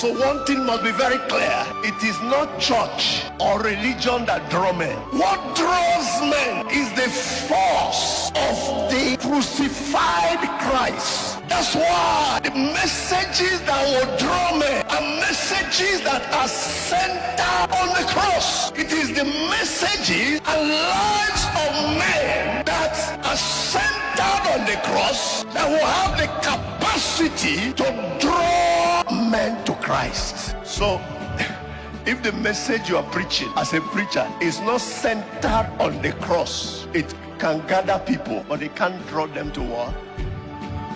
So one thing must be very clear. It is not church or religion that draw men. What draws men is the force of the crucified Christ. That's why the messages that will draw men are messages that are centered on the cross. It is the messages and lives of men that are centered on the cross that will have the capacity to draw men to Christ. So if the message you are preaching as a preacher is not centered on the cross, it can gather people, but it can't draw them to what?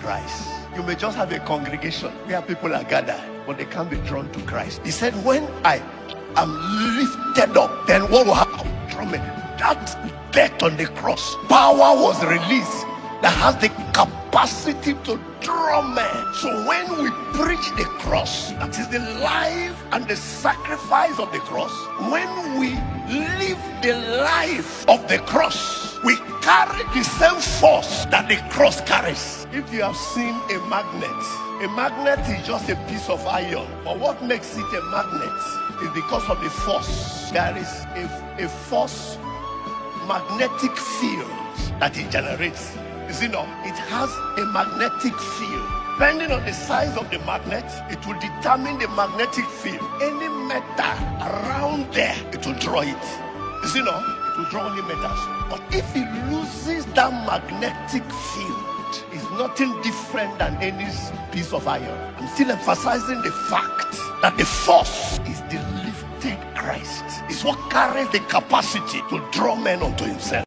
Christ. You may just have a congregation where people are gathered, but they can't be drawn to Christ. He said, when I am lifted up, then what will happen? Draw me. That death on the cross, power was released that has the capacity to draw men. So when we preach the cross, that is the life and the sacrifice of the cross, when we live the life of the cross, we carry the same force that the cross carries. If you have seen a magnet is just a piece of iron. But what makes it a magnet is because of the force. There is a force magnetic field that it generates. You know, it has a magnetic field. Depending on the size of the magnet, it will determine the magnetic field. Any metal around there, it will draw it. You know, it will draw only metals. But if it loses that magnetic field, it's nothing different than any piece of iron. I'm still emphasizing the fact that the force is the lifted Christ. It's what carries the capacity to draw men unto himself.